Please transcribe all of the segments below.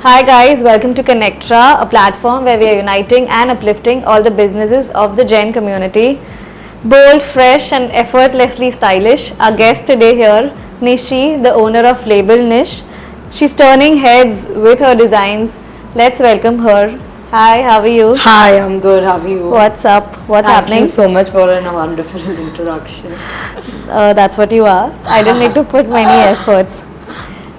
Hi guys, welcome to Connectra, a platform where we are uniting and uplifting all the businesses of the Jain community. Bold, fresh and effortlessly stylish. Our guest today here, Nishi, the owner of Label Niche. She's turning heads with her designs. Let's welcome her. Hi, how are you? Hi, I'm good. How are you? What's up? What's Thank happening? you so much for a wonderful introduction. That's what you are. I didn't need to put many efforts.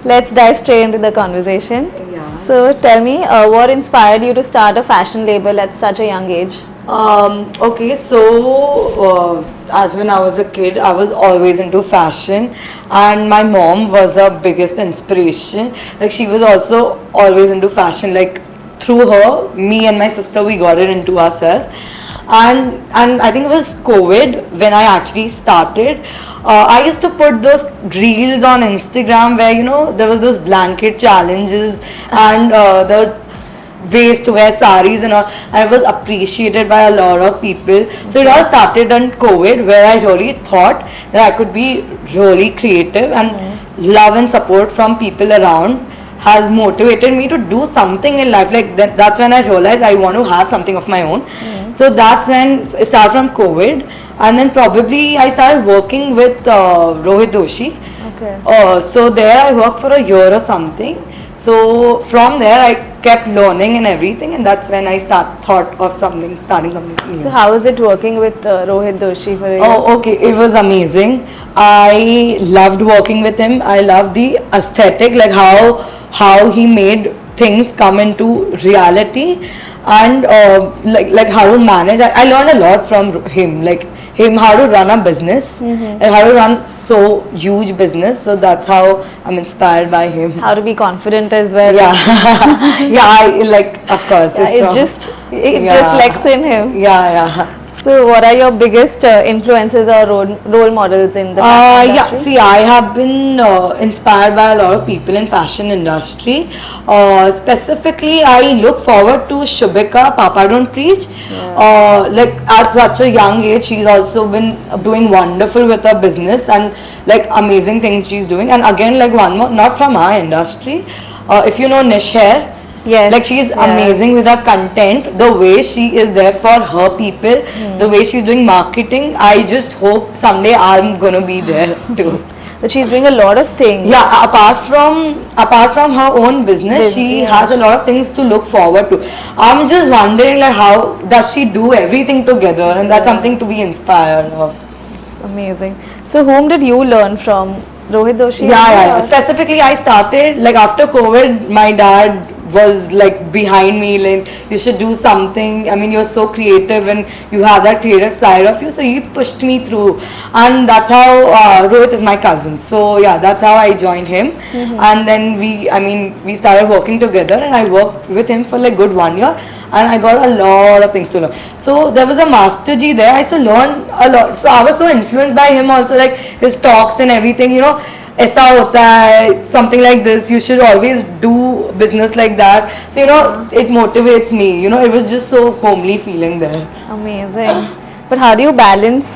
Let's dive straight into the conversation. Yeah. So tell me, what inspired you to start a fashion label at such a young age? Okay, so as when I was a kid, I was always into fashion, and my mom was our biggest inspiration. Like she was also always into fashion. Like through her, me and my sister, we got it into ourselves. And I think it was COVID when I actually started. I used to put those reels on Instagram where there was those blanket challenges and the ways to wear saris and all. I was appreciated by a lot of people. So it all started on COVID where I really thought that I could be really creative and love and support from people around has motivated me to do something in life. Like that's when I realized I want to have something of my own. So that's when it started from COVID, and then probably I started working with Rohit Doshi. Okay. So there I worked for a year or something. So from there I kept learning and everything, and that's when I thought of starting something new. So how is it working with Rohit Doshi for you? Oh, okay. It was amazing. I loved working with him. I love the aesthetic, like how he made things come into reality, and like how to manage. I learned a lot from him, like him how to run a business and how to run so huge business. So that's how I'm inspired by him. How to be confident as well. Yeah, yeah. Of course, Yeah, it's it Yeah. reflects in him. yeah. So what are your biggest influences or role models in the fashion Yeah, industry? see, I have been inspired by a lot of people in fashion industry. Specifically, I look forward to Shubhika, Papa Don't Preach. Like at such a young age, she's also been doing wonderful with her business and like amazing things she's doing. And again, like one more, not from our industry. If you know Nish Hair, Yes. like she's amazing with her content, the way she is there for her people, the way she's doing marketing. I just hope someday I'm gonna be there too. But she's doing a lot of things. Yeah, apart from her own business, she has a lot of things to look forward to. I'm just wondering like how does she do everything together, and that's something to be inspired of. It's amazing. So whom did you learn from? Rohit Doshi? Yeah. Specifically, I started like after COVID. My dad was like behind me, like you should do something. I mean, you're so creative and you have that creative side of you. So he pushed me through, and that's how Rohit is my cousin. So yeah, that's how I joined him, and then we started working together, and I worked with him for like good 1 year, and I got a lot of things to learn. So there was a Master G there. I used to learn a lot. So I was so influenced by him also, like his talks and everything. ऐसा होता है, something like this, you should always do business like that. So it motivates me. It was just so homely feeling there. Amazing. But how do you balance,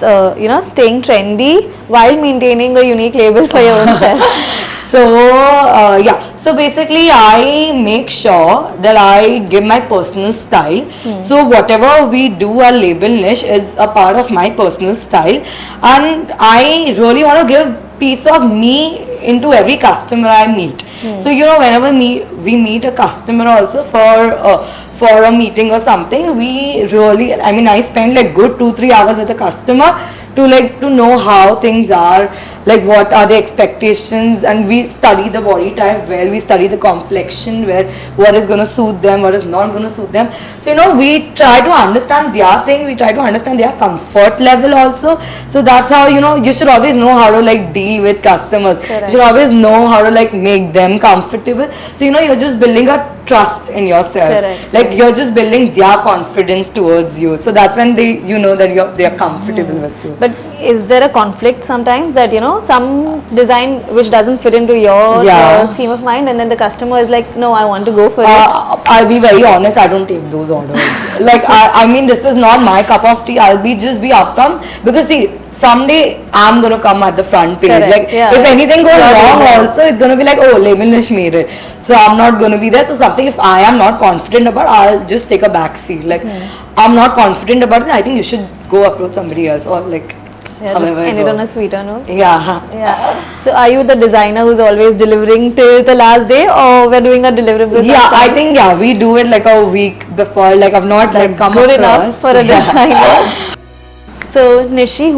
staying trendy while maintaining a unique label for your own self? So basically I make sure that I give my personal style. So whatever we do, our label Niche is a part of my personal style, and I really want to give piece of me into every customer I meet. So whenever we meet a customer also for a meeting or something, we really, I spend like good 2-3 hours with a customer to know how things are, like what are the expectations, and we study the body type well, we study the complexion well, what is going to suit them, what is not going to suit them. So we try to understand their thing, we try to understand their comfort level also. So that's how you should always know how to like deal with customers. Correct. You should always know how to like make them comfortable. So you're just building a trust in yourself. Correct. Like you're just building their confidence towards you. So that's when they that they're comfortable with you. But is there a conflict sometimes that some design which doesn't fit into your scheme of mind, and then the customer is like, no, I want to go for it? I'll be very honest, I don't take those orders. Like, I mean, this is not my cup of tea. I'll be just be upfront because see, someday I'm gonna come at the front page. Correct. Like, Yeah. if anything goes You're wrong, right. also it's gonna be like, oh, Lemonish made it. So I'm not gonna be there. So something if I am not confident about, I'll just take a back seat. Like, I'm not confident about it. I think you should go approach somebody else or like. Yeah, just however it end it on a goes. sweeter note. Yeah. Yeah. So are you the designer who's always delivering till the last day, or we're doing a deliverable? Yeah, I sometime? think we do it like a week before. Like I've not like come Good across. enough for a Yeah. designer. So Nishi,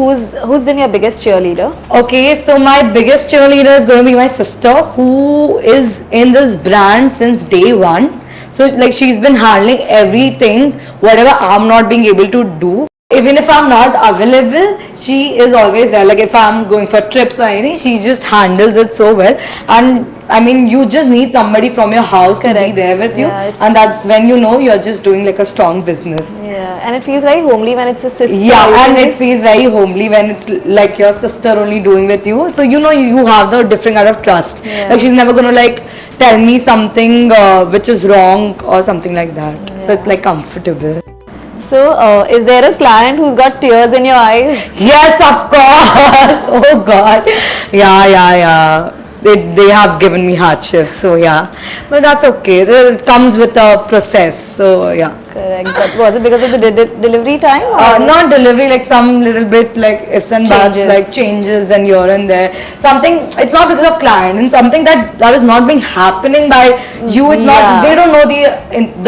who's been your biggest cheerleader? Okay, so my biggest cheerleader is going to be my sister, who is in this brand since day one. So like she's been handling everything, whatever I'm not being able to do. Even if I'm not available, she is always there. Like if I'm going for trips or anything, she just handles it so well. And I mean, you just need somebody from your house to be Correct. there with you, Yeah, it's- and that's when you know you're just doing like a strong business. Yeah, and it feels very homely when it's a sister. Yeah, isn't and it feels very homely when it's like your sister only doing with you. So you know you have the different kind of trust. Yeah. Like she's never gonna like tell me something which is wrong or something like that. So it's like comfortable. So, is there a client who's got tears in your eyes? Yes, of course. Oh God. Yeah. They have given me hardships. So yeah, but that's okay. It comes with a process. So yeah. Correct. But was it because of the delivery time? Or? Not delivery, like some little bit like ifs and buts, Changes. like changes and here and there. Something, it's not because of client, and something that is not being happening by you. It's not, Yeah. they don't know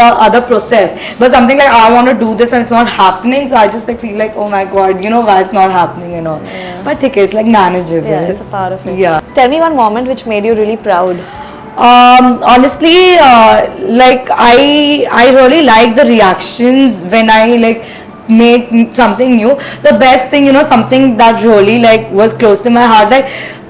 the other process. But something like I want to do this and it's not happening, so I just like feel like, oh my God, you know why it's not happening and all. But okay, it's like manageable. Yeah, it's a part of it. Yeah. Tell me one moment which made you really proud. Honestly, like I really like the reactions when I like make something new. The best thing, you know, something that really like was close to my heart, like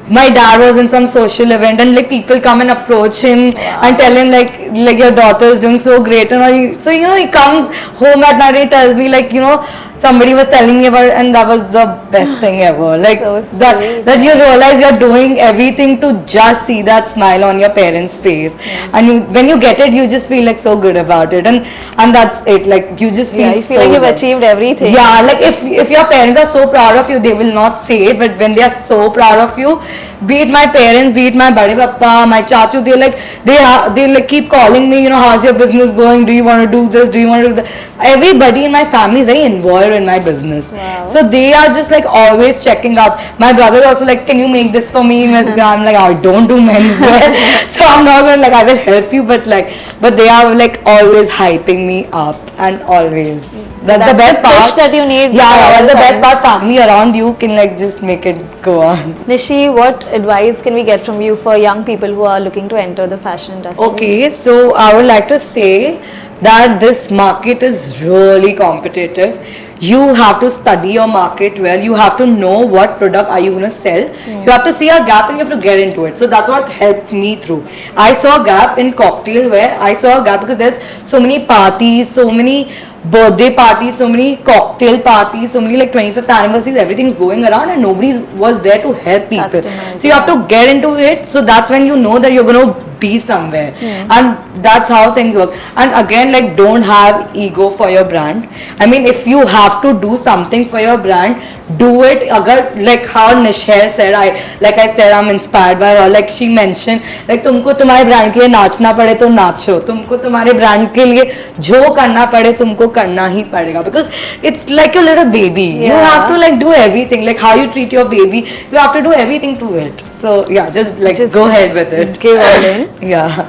my dad was in some social event and like people come and approach him and tell him like your daughter is doing so great and all. So you know he comes home at night, he tells me like, you know, somebody was telling me about it, and that was the best thing ever. Like So that sweet. that you realize you're doing everything to just see that smile on your parents' face, and when you get it, you just feel like so good about it, and that's it. Like you just feel Yeah, you feel so like you've good. achieved everything. Yeah, like if your parents are so proud of you, they will not say it, but when they are so proud of you, be it my parents, be it my bade papa, my chachu, they like keep calling me, you know, how's your business going? Do you want to do this? Do you want to do that? Everybody in my family is very involved in my business. Wow. So they are just like always checking up. My brother is also like, can you make this for me? I'm like, I don't do menswear, so I'm not gonna like I will help you, but they are like always hyping me up and always. That's the best the push part. that you need. Yeah, for all that's the best times. part. Family around you can like just make it go on. Nishi, what advice can we get from you for young people who are looking to enter the fashion industry? Okay, so I would like to say that this market is really competitive. You have to study your market well. You have to know what product are you going to sell. You have to see a gap and you have to get into it. So that's what helped me through. I saw a gap in cocktail wear. I saw a gap because there's so many parties, so many birthday parties, so many cocktail parties, so many like 25th anniversaries, everything's going around and nobody was there to help people. Customize, So you have to get into it. So that's when you know that you're going to be somewhere, and that's how things work. And again, like, don't have ego for your brand. I mean, if you have to do something for your brand, do it. Agar, like how Nisher said, I said, I'm inspired by her. Like she mentioned, like तुमको तुम्हारे brand के लिए नाचना पड़े तो नाचो, तुमको तुम्हारे brand के लिए जो करना पड़े तुमको करना ही पड़ेगा, because it's like your little baby. You Yeah. have to like do everything, like how you treat your baby, you have to do everything to it. So yeah, just like Just go ahead with it. give all in. Yeah.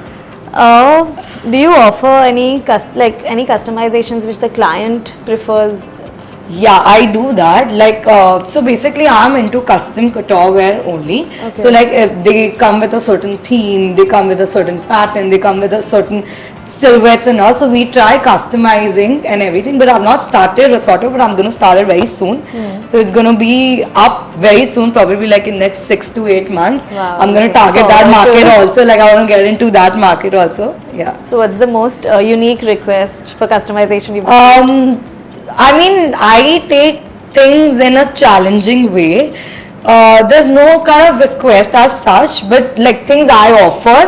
Do you offer any any customizations which the client prefers? Yeah, I do that. Like, so basically, I'm into custom couture wear only. Okay. So, like, if they come with a certain theme, they come with a certain pattern, they come with a certain silhouettes and all. So, we try customizing and everything. But I've not started Risotto, but I'm going to start it very soon. So, it's going to be up very soon, probably like in next 6 to 8 months. Wow, I'm going to looking target that forward to market it. also. Like, I want to get into that market also. Yeah. So, what's the most unique request for customization you've I mean, I take things in a challenging way. There's no kind of request as such, but like things I offer,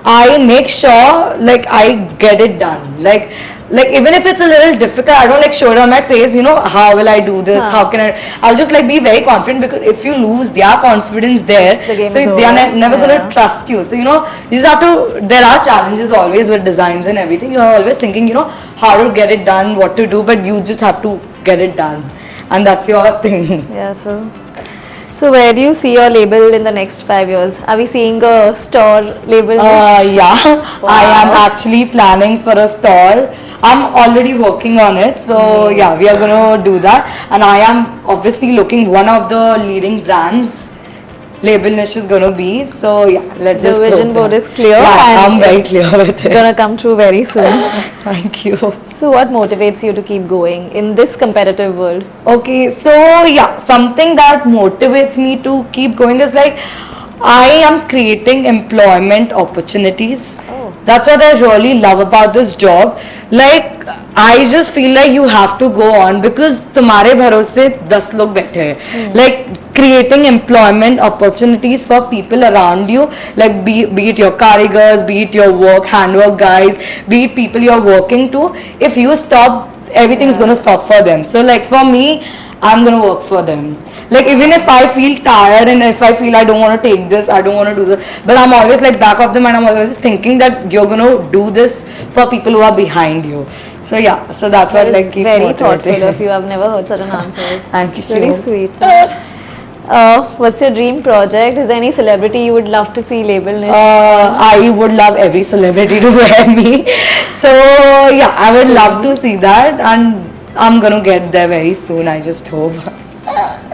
I make sure like I get it done. Like even if it's a little difficult, I don't like show it on my face. You know, how will I do this? How can I? I'll just like be very confident, because if you lose their confidence there, The game so is they are over. never Yeah. gonna trust you. So you know, you just have to. There are challenges always with designs and everything. You are always thinking, you know, how to get it done, what to do, but you just have to get it done, and that's your thing. Yeah, so where do you see your label in the next 5 years? Are we seeing a store label? Yeah, I am actually planning for a store. I'm already working on it, so yeah, we are gonna do that. And I am obviously looking one of the leading brands. Label Niche is gonna be, so yeah, let's The just vision hope board that- is clear Yeah, and I'm very it's clear with it. Gonna come true very soon. Thank you. So what motivates you to keep going in this competitive world? Okay, so yeah, something that motivates me to keep going is like I am creating employment opportunities. Oh. That's what I really love about this job. Like I just feel like you have to go on, because तुम्हारे भरोसे 10 लोग बैठे हैं. Like creating employment opportunities for people around you, like be it your karigars, be it your handwork guys, be it people you're working to. If you stop, everything's gonna stop for them. So like for me, I'm gonna work for them. Like even if I feel tired and if I feel I don't want to take this, I don't want to do this, but I'm always like back of the mind, I'm always thinking that you're gonna do this for people who are behind you. So yeah, so that's what That like is keep very motivating. thoughtful of you. I've never heard such an answer. It's Thank you. very sweet. What's your dream project? Is there any celebrity you would love to see label Niche? I would love every celebrity to wear me. So yeah, I would love to see that, and I'm gonna get there very soon. I just hope.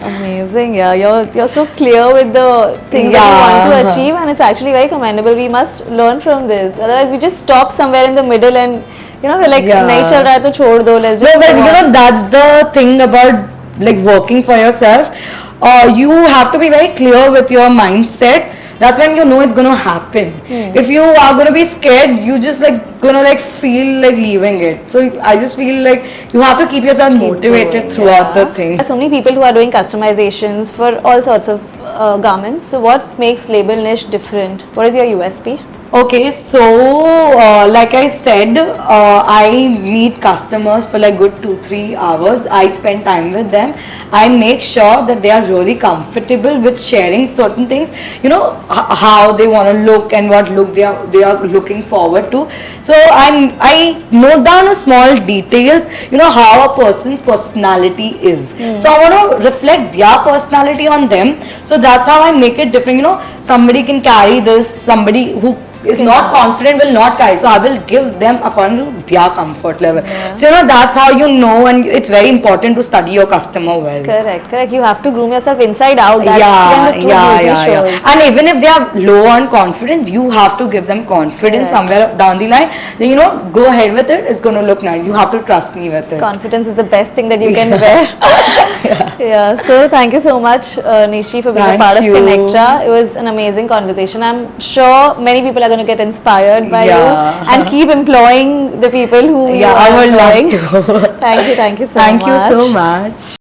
Amazing, yeah. You're so clear with the things that you want to achieve, and it's actually very commendable. We must learn from this. Otherwise, we just stop somewhere in the middle, and you know, we're like, Yeah. nahi chal raha hai to chhod do. Let's just No, but go you on." know that's the thing about like working for yourself. You have to be very clear with your mindset. That's when you know it's gonna happen. If you are gonna be scared, you just like gonna like feel like leaving it. So I just feel like you have to keep yourself motivated Going, throughout yeah. the thing. There are so many people who are doing customizations for all sorts of garments. So what makes Label Niche different? What is your USP? Okay, so like I said, I meet customers for like good 2-3 hours. I spend time with them. I make sure that they are really comfortable with sharing certain things. You know how they want to look and what look they are looking forward to. So I note down a small details. You know how a person's personality is. So I want to reflect their personality on them. So that's how I make it different. You know, somebody can carry this. Somebody who is not confident will not carry, so I will give them according to their comfort level. So you know that's how you know, and it's very important to study your customer well. Correct. You have to groom yourself inside out. That's when the true beauty shows. And even if they are low on confidence, you have to give them confidence Correct. somewhere down the line. Then you know, go ahead with it. It's going to look nice. You have to trust me with it. Confidence is the best thing that you can wear. Yeah. So thank you so much, Nishi, for being a Thank part you. of Connectra. It was an amazing conversation. I'm sure many people are going to get inspired by Yeah. you and keep employing the people who you Yeah, are I would employing. love to. Thank you so much. Thank you so much.